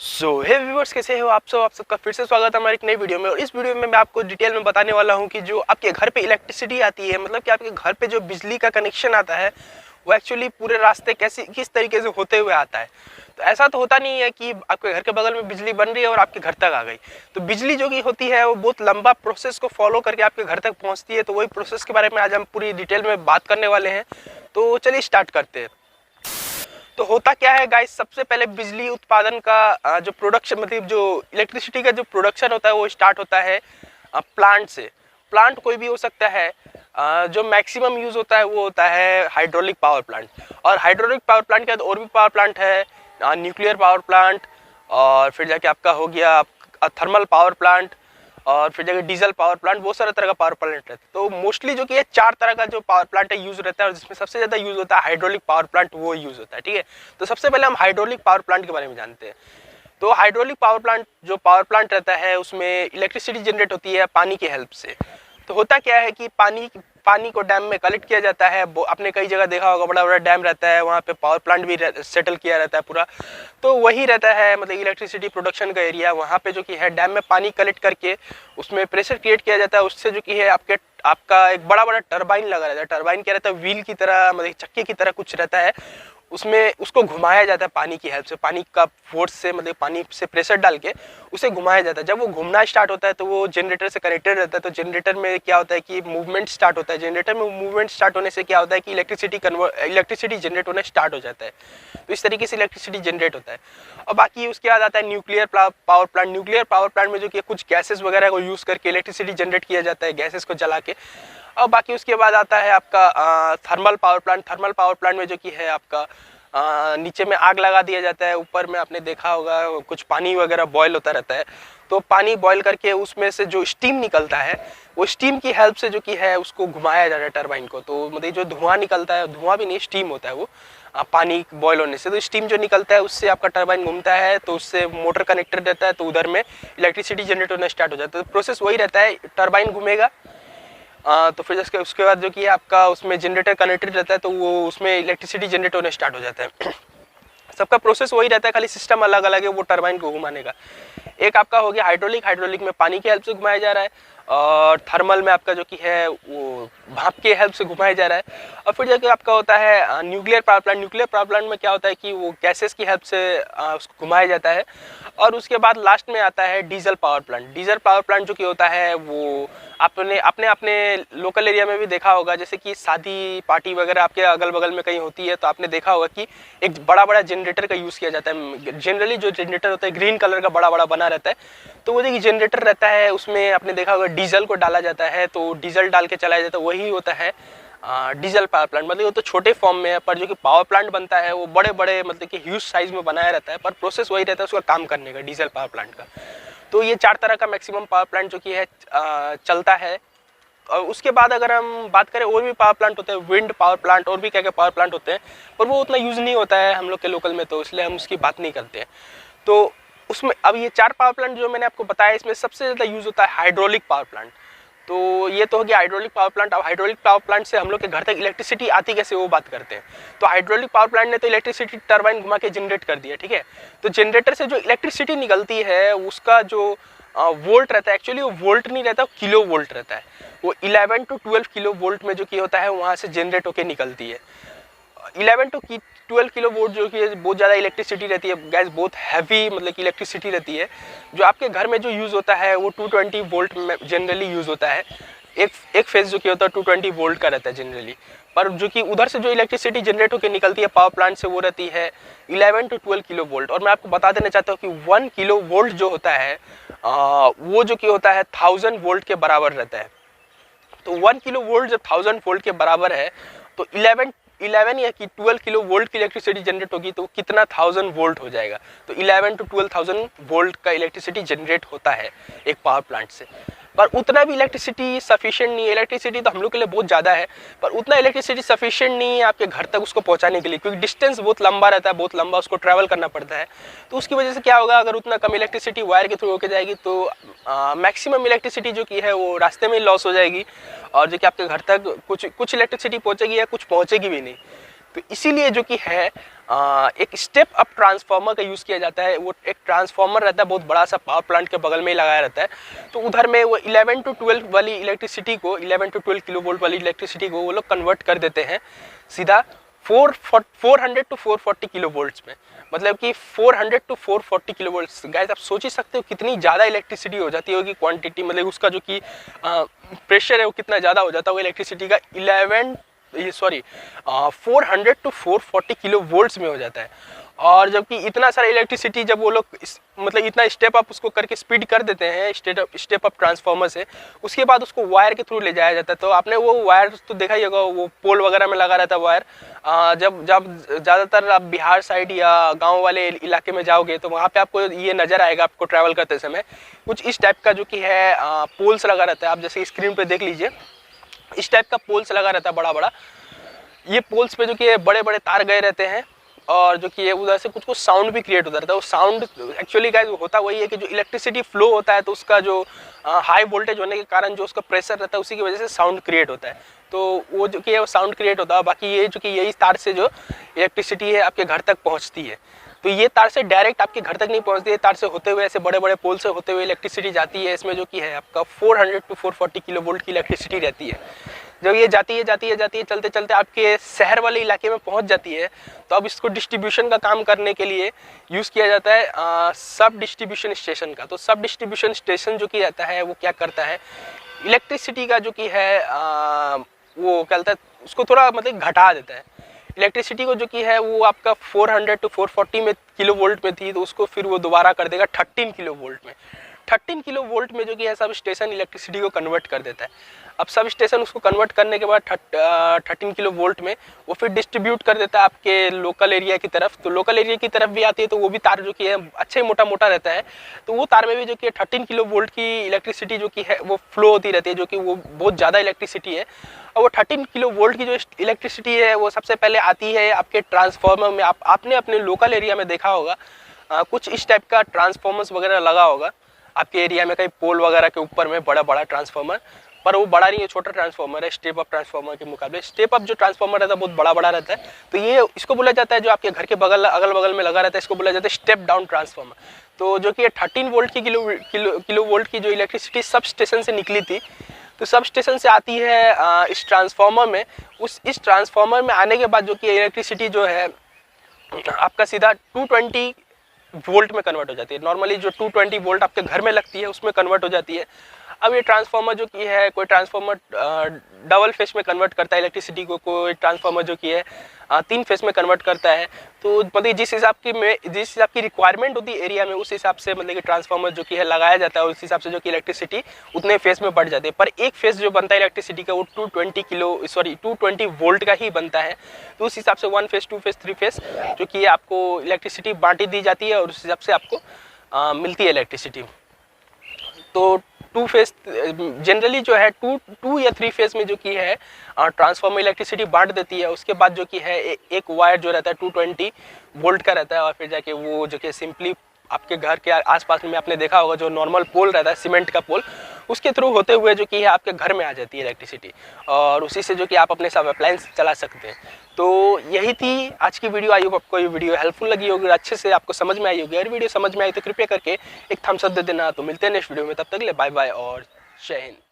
हे viewers, कैसे हो आप सब। आप सबका फिर से स्वागत है हमारी एक नई वीडियो में। और इस वीडियो में मैं आपको डिटेल में बताने वाला हूं कि जो आपके घर पे इलेक्ट्रिसिटी आती है, मतलब कि आपके घर पे जो बिजली का कनेक्शन आता है वो एक्चुअली पूरे रास्ते किस तरीके से होते हुए आता है। तो ऐसा तो होता नहीं है कि आपके घर के बगल में बिजली बन रही है और आपके घर तक आ गई। तो बिजली जो की होती है वो बहुत लंबा प्रोसेस को फॉलो करके आपके घर तक पहुँचती है। तो वही प्रोसेस के बारे में आज हम पूरी डिटेल में बात करने वाले हैं। तो चलिए स्टार्ट करते हैं। तो होता क्या है गाइस, सबसे पहले बिजली उत्पादन का जो प्रोडक्शन, मतलब जो इलेक्ट्रिसिटी का जो प्रोडक्शन होता है वो स्टार्ट होता है प्लांट से। प्लांट कोई भी हो सकता है। जो मैक्सिमम यूज होता है वो होता है हाइड्रोलिक पावर प्लांट। और हाइड्रोलिक पावर प्लांट के बाद और भी पावर प्लांट है, न्यूक्लियर पावर प्लांट, और फिर जाके आपका हो गया थर्मल पावर प्लांट, और फिर जगह डीजल पावर प्लांट। बहुत सारे तरह का पावर प्लांट रहता है। तो मोस्टली जो कि ये 4 तरह का जो पावर प्लांट है यूज रहता है, और जिसमें सबसे ज्यादा यूज होता है हाइड्रोलिक पावर प्लांट, वो यूज होता है। ठीक है, तो सबसे पहले हम हाइड्रोलिक पावर प्लांट के बारे में जानते हैं। तो हाइड्रोलिक पावर प्लांट जो पावर प्लांट रहता है उसमें इलेक्ट्रिसिटी जनरेट होती है पानी की हेल्प से। तो होता क्या है कि पानी को डैम में कलेक्ट किया जाता है। आपने कई जगह देखा होगा, बड़ा बड़ा डैम रहता है, वहाँ पे पावर प्लांट भी सेटल किया रहता है पूरा। तो वही रहता है मतलब इलेक्ट्रिसिटी प्रोडक्शन का एरिया। वहाँ पे जो कि है डैम में पानी कलेक्ट करके उसमें प्रेशर क्रिएट किया जाता है। उससे जो कि है आपका एक बड़ा बड़ा टरबाइन लगा रहता है। टरबाइन क्या रहता है, व्हील की तरह, मतलब चक्के की तरह कुछ रहता है। उसमें उसको घुमाया जाता है पानी की हेल्प से, पानी का फोर्स से, मतलब पानी से प्रेशर डाल के उसे घुमाया जाता है। जब वो घूमना स्टार्ट होता है तो वो जनरेटर से कनेक्टेड रहता है। तो जनरेटर में क्या होता है कि मूवमेंट स्टार्ट होता है। जनरेटर में मूवमेंट स्टार्ट होने से क्या होता है कि इलेक्ट्रिसिटी जनरेट होना स्टार्ट हो जाता है। तो इस तरीके से इलेक्ट्रिसिटी जनरेट होता है। और बाकी उसके बाद आता है nuclear power plant. Nuclear power plant में जो कि कुछ गैसेस वगैरह को यूज करके इलेक्ट्रिसिटी जनरेट किया जाता है, गैसेस को जला के। और बाकी उसके बाद आता है आपका thermal power plant. Thermal power plant में जो कि है आपका नीचे में आग लगा दिया जाता है, ऊपर में आपने देखा होगा कुछ पानी वगैरह बॉयल होता रहता है। तो पानी बॉयल करके उसमें से जो स्टीम निकलता है, वो स्टीम की हेल्प से जो कि है उसको घुमाया जाता है टरबाइन को। तो मतलब जो धुआं निकलता है, धुआं भी नहीं, स्टीम होता है वो पानी बॉयल होने से। तो स्टीम जो निकलता है उससे आपका टरबाइन घूमता है, तो उससे मोटर कनेक्टेड रहता है। तो उधर में इलेक्ट्रिसिटी जनरेट होना स्टार्ट हो जाता है। तो प्रोसेस वही रहता है, टरबाइन घूमेगा। तो फिर उसके बाद जो कि आपका उसमें जनरेटर कनेक्टेड रहता है, तो वो उसमें इलेक्ट्रिसिटी जनरेट होने स्टार्ट हो जाता है। सबका प्रोसेस वही रहता है, खाली सिस्टम अलग अलग है वो टरबाइन को घुमाने का। एक आपका हो गया हाइड्रोलिक में पानी की हेल्प से घुमाया जा रहा है, और थर्मल में आपका जो कि है वो भाप के हेल्प से घुमाया जा रहा है। और फिर जाके आपका होता है nuclear power plant. Nuclear power plant में क्या होता है कि वो गैसेस की हेल्प से उसको घुमाया जाता है। और उसके बाद लास्ट में आता है diesel power plant. Diesel power plant जो कि होता है वो आपने अपने अपने लोकल एरिया में भी देखा होगा, जैसे कि शादी पार्टी वगैरह आपके अगल बगल में कहीं होती है, तो आपने देखा होगा कि एक बड़ा बड़ा जनरेटर का यूज़ किया जाता है। जनरली जो जनरेटर होता है ग्रीन कलर का बड़ा बड़ा बना रहता है। तो वो देखिए जनरेटर रहता है, उसमें आपने देखा होगा डीजल को डाला जाता है, तो डीजल डाल के चलाया जाता है। वही होता है डीजल पावर प्लांट। मतलब वो तो छोटे फॉर्म में है, पर जो कि पावर प्लांट बनता है वो बड़े बड़े मतलब कि ह्यूज साइज में बनाया रहता है। पर प्रोसेस वही रहता है उसका काम करने का, डीजल पावर प्लांट का। तो ये 4 तरह का मैक्सिमम पावर प्लांट जो कि है चलता है। और उसके बाद अगर हम बात करें, और भी पावर प्लांट होते हैं, विंड पावर प्लांट, और भी क्या क्या पावर प्लांट होते हैं, पर वो उतना यूज़ नहीं होता है हम लोग के लोकल में, तो इसलिए हम उसकी बात नहीं करते हैं। तो उसमें अब ये 4 पावर प्लांट जो मैंने आपको बताया, इसमें सबसे ज़्यादा यूज़ होता है हाइड्रोलिक पावर प्लांट। तो ये तो हो गया हाइड्रोलिक पावर प्लांट। अब हाइड्रोलिक पावर प्लांट से हम लोग के घर तक इलेक्ट्रिसिटी आती कैसे, वो बात करते हैं। तो हाइड्रोलिक पावर प्लांट ने तो इलेक्ट्रिसिटी टरबाइन घुमा के जनरेट कर दिया, ठीक है। तो जनरेटर से जो इलेक्ट्रिसिटी निकलती है उसका जो वोल्ट रहता है, एक्चुअली वो वोल्ट नहीं रहता, किलो वोल्ट रहता है। वो 11 to 12 किलो वोल्ट में जो कि होता है वहाँ से जनरेट होकर निकलती है। 11 to 12 किलो वोल्ट जो कि बहुत ज़्यादा इलेक्ट्रिसिटी रहती है गैस, बहुत हैवी मतलब कि इलेक्ट्रिसिटी रहती है। जो आपके घर में जो यूज़ होता है वो 220 वोल्ट में जनरली यूज़ होता है। एक फेज जो कि होता है 220 वोल्ट का रहता है जनरली। पर जो कि उधर से जो इलेक्ट्रिसिटी जनरेट होकर निकलती है पावर प्लांट से, वो रहती है 11 to 12 किलो वोल्ट। और मैं आपको बता देना चाहता हूँ कि 1 किलो वोल्ट जो होता है वो जो कि होता है 1000 वोल्ट के बराबर रहता है। तो 1 किलो वोल्ट जब 1000 वोल्ट के बराबर है, तो 11 या कि 12 किलो वोल्ट की इलेक्ट्रिसिटी जनरेट होगी, तो कितना 1000 वोल्ट हो जाएगा। तो 11 to 12,000 वोल्ट का इलेक्ट्रिसिटी जनरेट होता है एक पावर प्लांट से। पर उतना भी इलेक्ट्रिसिटी सफिशिएंट नहीं है। इलेक्ट्रिसिटी तो हम लोग के लिए बहुत ज़्यादा है, पर उतना इलेक्ट्रिसिटी सफिशिएंट नहीं है आपके घर तक उसको पहुंचाने के लिए, क्योंकि डिस्टेंस बहुत लंबा रहता है, बहुत लंबा उसको ट्रैवल करना पड़ता है। तो उसकी वजह से क्या होगा, अगर उतना कम इलेक्ट्रिसिटी वायर के थ्रू होकर जाएगी, तो मैक्सिमम इलेक्ट्रिसिटी जो कि है वो रास्ते में लॉस हो जाएगी, और जो कि आपके घर तक कुछ इलेक्ट्रिसिटी पहुँचेगी या कुछ पहुँचेगी भी नहीं। तो इसीलिए जो कि है एक स्टेप अप ट्रांसफार्मर का यूज़ किया जाता है। वो एक ट्रांसफार्मर रहता है, बहुत बड़ा सा पावर प्लांट के बगल में ही लगाया रहता है। तो उधर में वो 11 to 12 वाली इलेक्ट्रिसिटी को, 11 to 12 किलो वोल्ट वाली इलेक्ट्रिसिटी को वो लोग कन्वर्ट कर देते हैं सीधा 400 to 440 किलो वोल्ट्स में। मतलब कि 400 to 440 किलो वोल्ट्स। गाइस आप सोच ही सकते हो कितनी ज़्यादा इलेक्ट्रिसिटी हो जाती होगी, क्वांटिटी मतलब उसका जो कि प्रेशर है वो कितना ज़्यादा हो जाता होगा इलेक्ट्रिसिटी का। 400 to 440 किलो वोल्ट्स में हो जाता है। और जबकि इतना सारा इलेक्ट्रिसिटी जब वो लोग मतलब इतना स्टेप अप उसको करके स्पीड कर देते हैं स्टेप अप ट्रांसफार्मर से, उसके बाद उसको वायर के थ्रू ले जाया जाता है। तो आपने वो वायर तो देखा ही होगा, वो पोल वगैरह में लगा रहता है वायर। जब ज़्यादातर आप बिहार साइड या गांव वाले इलाके में जाओगे तो वहाँ पे आपको ये नज़र आएगा, आपको ट्रैवल करते समय कुछ इस टाइप का जो कि है पोल्स लगा रहता है। आप जैसे स्क्रीन पर देख लीजिए, इस टाइप का पोल्स लगा रहता है बड़ा बड़ा। ये पोल्स पे जो कि बड़े बड़े तार गए रहते हैं और जो कि उधर से कुछ साउंड भी क्रिएट होता रहता है। वो साउंड एक्चुअली गाइस होता वही है कि जो इलेक्ट्रिसिटी फ्लो होता है तो उसका जो हाई वोल्टेज होने के कारण जो उसका प्रेशर रहता है उसी की वजह से साउंड क्रिएट होता है। तो वो जो कि है वो साउंड क्रिएट होता है। बाकी ये जो कि यही तार से जो इलेक्ट्रिसिटी है आपके घर तक पहुँचती है। तो ये तार से डायरेक्ट आपके घर तक नहीं पहुँचती है, तार से होते हुए ऐसे बड़े बड़े पोल से होते हुए इलेक्ट्रिसिटी जाती है। इसमें जो कि है आपका 400 to 440 किलो वोल्ट की इलेक्ट्रिसिटी रहती है। जब ये जाती है चलते चलते आपके शहर वाले इलाके में पहुंच जाती है तो अब इसको डिस्ट्रीब्यूशन का काम करने के लिए यूज़ किया जाता है सब डिस्ट्रीब्यूशन स्टेशन का। तो सब डिस्ट्रीब्यूशन स्टेशन जो कि रहता है वो क्या करता है, इलेक्ट्रिसिटी का जो कि है वो क्या कहता है उसको थोड़ा मतलब घटा देता है। इलेक्ट्रिसिटी को जो कि है वो आपका 400 to 440 में किलो वोल्ट में थी, तो उसको फिर वो दोबारा कर देगा 13 किलो वोल्ट में। 13 किलो वोल्ट में जो कि है सब स्टेशन इलेक्ट्रिसिटी को कन्वर्ट कर देता है। अब सब स्टेशन उसको कन्वर्ट करने के बाद 13 किलो वोल्ट में वो फिर डिस्ट्रीब्यूट कर देता है आपके लोकल एरिया की तरफ। तो लोकल एरिया की तरफ भी आती है तो वो भी तार जो कि है अच्छे मोटा मोटा रहता है। तो वो तार में भी जो कि 13 किलो वोल्ट की इलेक्ट्रिसिटी जो कि है वो फ्लो होती रहती है, जो कि वो बहुत ज़्यादा इलेक्ट्रिसिटी है। और वो 13 किलो वोल्ट की जो इलेक्ट्रिसिटी है वो सबसे पहले आती है आपके ट्रांसफार्मर में। आपने अपने लोकल एरिया में देखा होगा कुछ इस टाइप का ट्रांसफार्मर्स वगैरह लगा होगा आपके एरिया में, कहीं पोल वगैरह के ऊपर में बड़ा बड़ा ट्रांसफार्मर। पर वो बड़ा नहीं है, छोटा ट्रांसफार्मर है स्टेप अप ट्रांसफार्मर के मुकाबले। स्टेप अप जो ट्रांसफार्मर रहता है बहुत बड़ा बड़ा रहता है। तो ये इसको बोला जाता है जो आपके घर के अगल बगल में लगा रहता है, इसको बोला जाता है स्टेप डाउन ट्रांसफार्मर। तो जो कि 13 वोल्ट की किलो वोल्ट की जो इलेक्ट्रिसिटी सब स्टेशन से निकली थी, तो सब स्टेशन से आती है इस ट्रांसफार्मर में। इस ट्रांसफार्मर में आने के बाद जो कि इलेक्ट्रिसिटी जो है आपका सीधा 220 वोल्ट में कन्वर्ट हो जाती है। नॉर्मली जो 220 वोल्ट आपके घर में लगती है उसमें कन्वर्ट हो जाती है। अब ये ट्रांसफार्मर जो की है, कोई ट्रांसफार्मर डबल फेस में कन्वर्ट करता है इलेक्ट्रिसिटी को, कोई ट्रांसफार्मर जो की है 3 फेस में कन्वर्ट करता है। तो मतलब जिस हिसाब की रिक्वायरमेंट होती है एरिया में उस हिसाब से मतलब कि ट्रांसफार्मर जो की है लगाया जाता है, उस हिसाब से जो कि इलेक्ट्रिसिटी उतने फेस में बढ़ जाती है। पर एक फेस जो बनता है इलेक्ट्रिसिटी का वो 220 वोल्ट का ही बनता है। तो उस हिसाब से 1 फेस 2 फेस 3 फेस जो कि आपको इलेक्ट्रिसिटी बांटी दी जाती है और उस हिसाब से आपको मिलती है इलेक्ट्रिसिटी। तो 2 फेस जनरली जो है 2 या 3 फेस में जो कि है ट्रांसफार्मर इलेक्ट्रिसिटी बांट देती है। उसके बाद जो कि है एक वायर जो रहता है 220 वोल्ट का रहता है और फिर जाके वो जो कि सिंपली आपके घर के आसपास में आपने देखा होगा जो नॉर्मल पोल रहता है सीमेंट का पोल, उसके थ्रू होते हुए जो कि है आपके घर में आ जाती है इलेक्ट्रिसिटी और उसी से जो कि आप अपने सब अप्लायंस चला सकते हैं। तो यही थी आज की वीडियो। आई होप आपको ये वीडियो हेल्पफुल लगी होगी, अच्छे से आपको समझ में आई होगी। अगर वीडियो समझ में आई तो कृपया करके एक थम्स अप दे देना। तो मिलते हैं नेक्स्ट वीडियो में, तब तक के लिए बाय बाय और जय हिंद।